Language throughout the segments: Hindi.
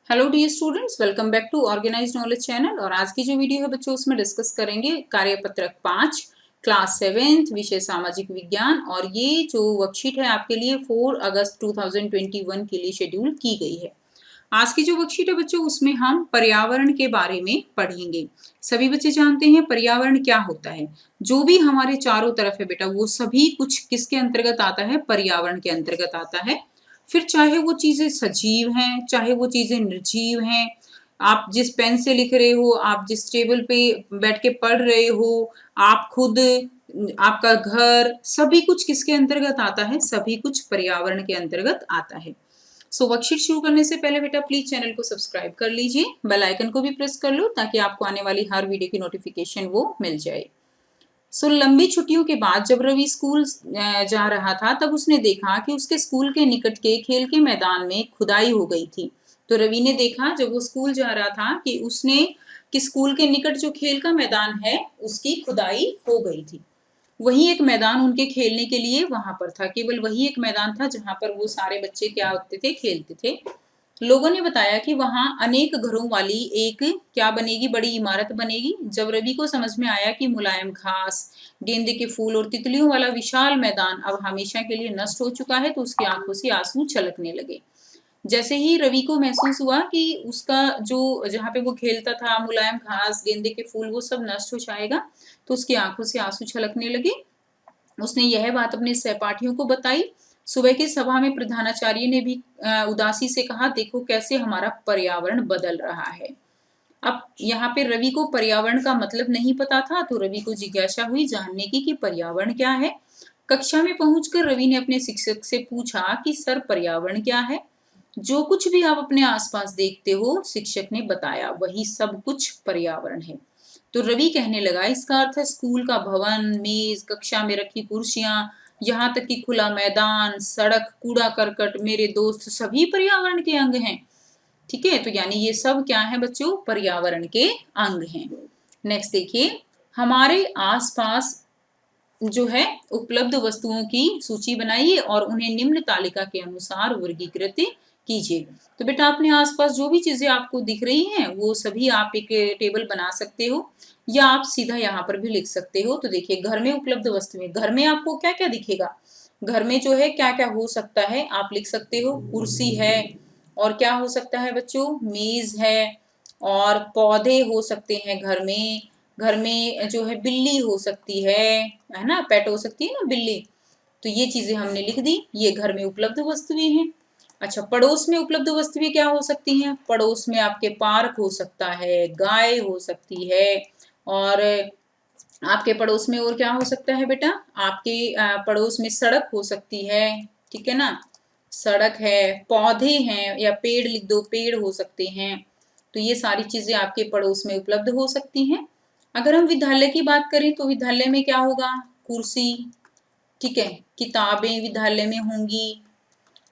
Hello dear students, welcome back to organised knowledge channel. और आज की जो वीडियो है बच्चों, उसमें डिस्कस करेंगे कार्यपत्रक 5 क्लास 7th विषय सामाजिक विज्ञान। और ये जो वर्कशीट है आपके लिए 4 अगस्त 2021 के लिए शेड्यूल की गई है। आज की जो वर्कशीट है बच्चों, उसमें हम पर्यावरण के बारे में पढ़ेंगे। सभी बच्चे जानते हैं पर्यावरण क्या होता है। जो भी हमारे चारों तरफ है बेटा, वो सभी कुछ किसके अंतर्गत आता है? पर्यावरण के अंतर्गत आता है। फिर चाहे वो चीजें सजीव हैं, चाहे वो चीजें निर्जीव हैं, आप जिस पेन से लिख रहे हो, आप जिस टेबल पे बैठ के पढ़ रहे हो, आप खुद, आपका घर, सभी कुछ किसके अंतर्गत आता है? सभी कुछ पर्यावरण के अंतर्गत आता है। वर्कशीट शुरू करने से पहले बेटा प्लीज चैनल को सब्सक्राइब कर लीजिए, बेल आइकन को भी प्रेस कर लो ताकि आपको आने वाली हर वीडियो की नोटिफिकेशन वो मिल जाए। लंबी छुट्टियों के बाद जब रवि स्कूल जा रहा था, तब उसने देखा कि उसके स्कूल के निकट के खेल के मैदान में खुदाई हो गई थी। तो रवि ने देखा जब वो स्कूल जा रहा था कि स्कूल के निकट जो खेल का मैदान है उसकी खुदाई हो गई थी। वही एक मैदान उनके खेलने के लिए वहां पर था, केवल वही एक मैदान था जहां पर वो सारे बच्चे क्या होते थे? खेलते थे। लोगों ने बताया कि वहां अनेक घरों वाली एक क्या बनेगी? बड़ी इमारत बनेगी। जब रवि को समझ में आया कि मुलायम घास, गेंदे के फूल और तितलियों वाला विशाल मैदान अब हमेशा के लिए नष्ट हो चुका है, तो उसकी आंखों से आंसू छलकने लगे। जैसे ही रवि को महसूस हुआ कि उसका जो जहाँ पे वो खेलता था, मुलायम घास, गेंदे के फूल, वो सब नष्ट हो जाएगा, तो उसकी आंखों से आंसू छलकने लगे। उसने यह बात अपने सहपाठियों को बताई। सुबह की सभा में प्रधानाचार्य ने भी उदासी से कहा, देखो कैसे हमारा पर्यावरण बदल रहा है। अब यहाँ पे रवि को पर्यावरण का मतलब नहीं पता था, तो रवि को जिज्ञासा हुई जानने की कि पर्यावरण क्या है। कक्षा में पहुंचकर रवि ने अपने शिक्षक से पूछा कि सर, पर्यावरण क्या है? जो कुछ भी आप अपने आसपास देखते हो, शिक्षक ने बताया, वही सब कुछ पर्यावरण है। तो रवि कहने लगा, इसका अर्थ है स्कूल का भवन, मेज, कक्षा में रखी कुर्सियां, यहाँ तक कि खुला मैदान, सड़क, कूड़ा करकट, मेरे दोस्त, सभी पर्यावरण के अंग हैं। ठीक है, तो यानी ये सब क्या है बच्चों? पर्यावरण के अंग हैं। नेक्स्ट देखिए, हमारे आसपास जो है उपलब्ध वस्तुओं की सूची बनाइए और उन्हें निम्न तालिका के अनुसार वर्गीकृत कीजिए। तो बेटा अपने आसपास जो भी चीजें आपको दिख रही हैं, वो सभी आप एक टेबल बना सकते हो या आप सीधा यहाँ पर भी लिख सकते हो। तो देखिए, घर में उपलब्ध वस्तुएं, घर में आपको क्या क्या दिखेगा? घर में जो है क्या क्या हो सकता है, आप लिख सकते हो। कुर्सी है, और क्या हो सकता है बच्चों? मेज है, और पौधे हो सकते हैं घर में। घर में जो है बिल्ली हो सकती है ना, पेट हो सकती है ना बिल्ली। तो ये चीजें हमने लिख दी, ये घर में उपलब्ध वस्तुएं हैं। अच्छा, पड़ोस में उपलब्ध वस्तुएं क्या हो सकती हैं? पड़ोस में आपके पार्क हो सकता है, गाय हो सकती है, और आपके पड़ोस में और क्या हो सकता है बेटा? आपके पड़ोस में सड़क हो सकती है। ठीक है ना, सड़क है, पौधे हैं, या पेड़ लिख दो, पेड़ हो सकते हैं। तो ये सारी चीजें आपके पड़ोस में उपलब्ध हो सकती हैं। अगर हम विद्यालय की बात करें तो विद्यालय में क्या होगा? कुर्सी, ठीक है, किताबें विद्यालय में होंगी।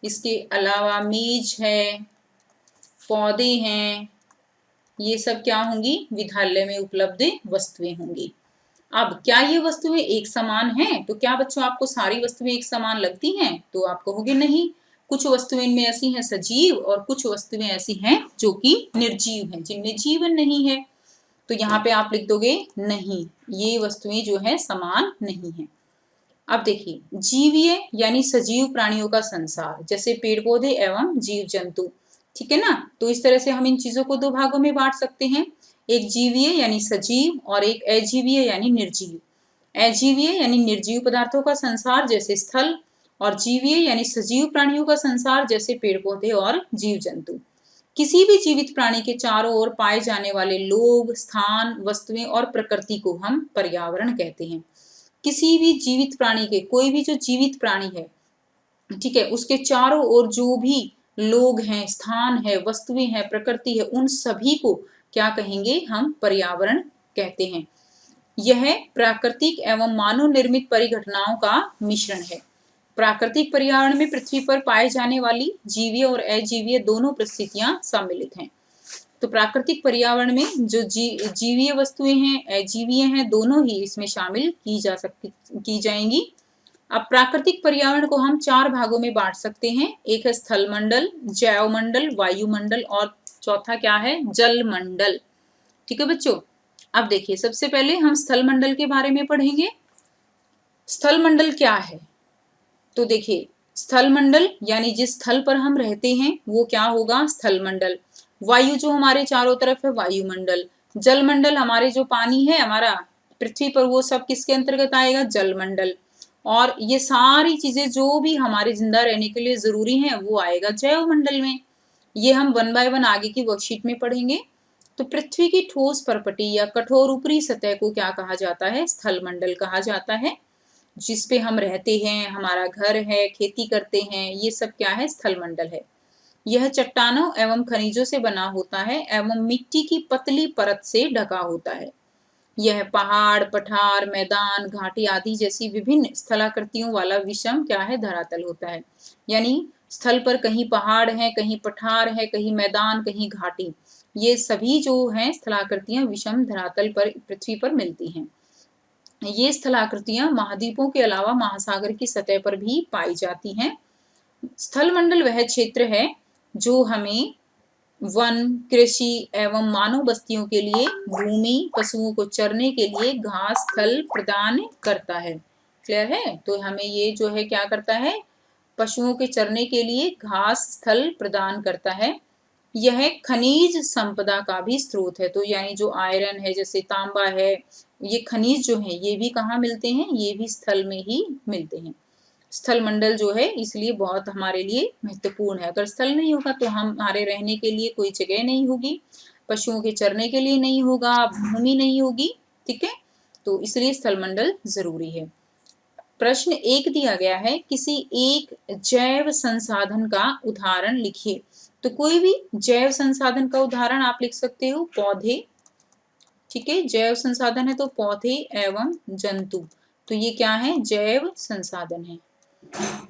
इसके अलावा मेज है, पौधे हैं, ये सब क्या होंगी? विद्यालय में उपलब्ध वस्तुएं होंगी। अब क्या ये वस्तुएं एक समान हैं? तो क्या बच्चों आपको सारी वस्तुएं एक समान लगती हैं? तो आप कहोगे नहीं, कुछ वस्तुएं इनमें ऐसी हैं सजीव, और कुछ वस्तुएं ऐसी हैं जो कि निर्जीव हैं, जिनमें जीवन नहीं है। तो यहाँ पे आप लिख दोगे नहीं, ये वस्तुएं जो है समान नहीं है। अब देखिए, जीवीय यानी सजीव प्राणियों का संसार, जैसे पेड़ पौधे एवं जीव जंतु। ठीक है ना, तो इस तरह से हम इन चीजों को दो भागों में बांट सकते हैं, एक जीवीय यानी सजीव और एक अजीवीय यानी निर्जीव। अजीवीय यानी निर्जीव पदार्थों का संसार जैसे स्थल, और जीवीय यानी सजीव प्राणियों का संसार जैसे पेड़ पौधे और जीव जंतु। किसी भी जीवित प्राणी के चारों ओर पाए जाने वाले लोग, स्थान, वस्तुएं और प्रकृति को हम पर्यावरण कहते हैं। किसी भी जीवित प्राणी के, कोई भी जो जीवित प्राणी है, ठीक है, उसके चारों ओर जो भी लोग हैं, स्थान है, वस्तुएं हैं, प्रकृति है, उन सभी को क्या कहेंगे? हम पर्यावरण कहते हैं। यह प्राकृतिक एवं मानव निर्मित परिघटनाओं का मिश्रण है। प्राकृतिक पर्यावरण में पृथ्वी पर पाए जाने वाली जीवीय और अजीवीय दोनों परिस्थितियां सम्मिलित हैं। तो प्राकृतिक पर्यावरण में जो जीवीय वस्तुएं हैं, अजीवीय हैं, दोनों ही इसमें शामिल की जाएंगी। अब प्राकृतिक पर्यावरण को हम चार भागों में बांट सकते हैं, एक है स्थल मंडल, जैव मंडल, वायुमंडल और चौथा क्या है, जल मंडल। ठीक है बच्चों, अब देखिए सबसे पहले हम स्थल मंडल के बारे में पढ़ेंगे। स्थल मंडल क्या है, तो देखिए स्थल मंडल यानी जिस स्थल पर हम रहते हैं वो क्या होगा, स्थल मंडल। वायु जो हमारे चारों तरफ है, वायुमंडल। जल मंडल हमारे जो पानी है हमारा पृथ्वी पर, वो सब किसके अंतर्गत आएगा, जल मंडल। और ये सारी चीजें जो भी हमारे जिंदा रहने के लिए जरूरी हैं वो आएगा जैव मंडल में। ये हम 1 बाय 1 आगे की वर्कशीट में पढ़ेंगे। तो पृथ्वी की ठोस परपटी या कठोर ऊपरी सतह को क्या कहा जाता है, स्थल मंडल कहा जाता है। जिस पे हम रहते हैं, हमारा घर है, खेती करते हैं, ये सब क्या है, स्थल मंडल है। यह चट्टानों एवं खनिजों से बना होता है एवं मिट्टी की पतली परत से ढका होता है। यह पहाड़, पठार, मैदान, घाटी आदि जैसी विभिन्न स्थलाकृतियों वाला विषम क्या है, धरातल होता है। यानी स्थल पर कहीं पहाड़ है, कहीं पठार है, कहीं मैदान, कहीं घाटी, ये सभी जो हैं स्थलाकृतियां विषम धरातल पर पृथ्वी पर मिलती हैं। ये स्थलाकृतियां महाद्वीपों के अलावा महासागर की सतह पर भी पाई जाती हैं। स्थल मंडल वह क्षेत्र है जो हमें वन, कृषि एवं मानव बस्तियों के लिए भूमि, पशुओं को चरने के लिए घास स्थल प्रदान करता है। क्लियर है, तो हमें ये जो है क्या करता है, पशुओं के चरने के लिए घास स्थल प्रदान करता है। यह खनिज संपदा का भी स्रोत है, तो यानी जो आयरन है, जैसे तांबा है, ये खनिज जो है ये भी कहाँ मिलते हैं, ये भी स्थल में ही मिलते हैं। स्थल मंडल जो है इसलिए बहुत हमारे लिए महत्वपूर्ण है। अगर स्थल नहीं होगा तो हमारे रहने के लिए कोई जगह नहीं होगी, पशुओं के चरने के लिए नहीं होगा, भूमि नहीं होगी। ठीक है, तो इसलिए स्थल मंडल जरूरी है। प्रश्न 1 दिया गया है, किसी एक जैव संसाधन का उदाहरण लिखिए। तो कोई भी जैव संसाधन का उदाहरण आप लिख सकते हो, पौधे। ठीक है, जैव संसाधन है तो पौधे एवं जंतु, तो ये क्या है, जैव संसाधन है।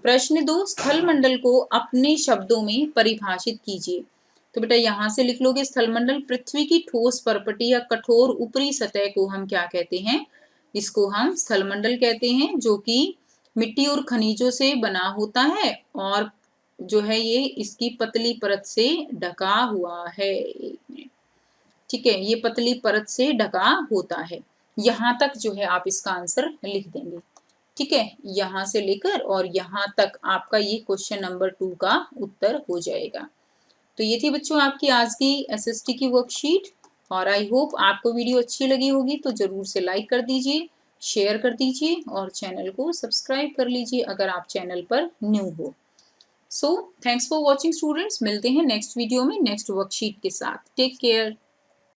प्रश्न 2, स्थल मंडल को अपने शब्दों में परिभाषित कीजिए। तो बेटा यहां से लिख लोगे, स्थल मंडल पृथ्वी की ठोस परपटी या कठोर ऊपरी सतह को हम क्या कहते हैं, इसको हम स्थल मंडल कहते हैं, जो कि मिट्टी और खनिजों से बना होता है और जो है ये इसकी पतली परत से ढका हुआ है। ठीक है, ये पतली परत से ढका होता है। यहां तक जो है आप इसका आंसर लिख देंगे। ठीक है, यहां से लेकर और यहां तक आपका ये क्वेश्चन नंबर 2 का उत्तर हो जाएगा। तो ये थी बच्चों आपकी आज की एसएसटी की वर्कशीट, और आई होप आपको वीडियो अच्छी लगी होगी। तो जरूर से लाइक कर दीजिए, शेयर कर दीजिए और चैनल को सब्सक्राइब कर लीजिए अगर आप चैनल पर न्यू हो। So thanks for watching students, मिलते हैं नेक्स्ट वीडियो में नेक्स्ट वर्कशीट के साथ। Take care.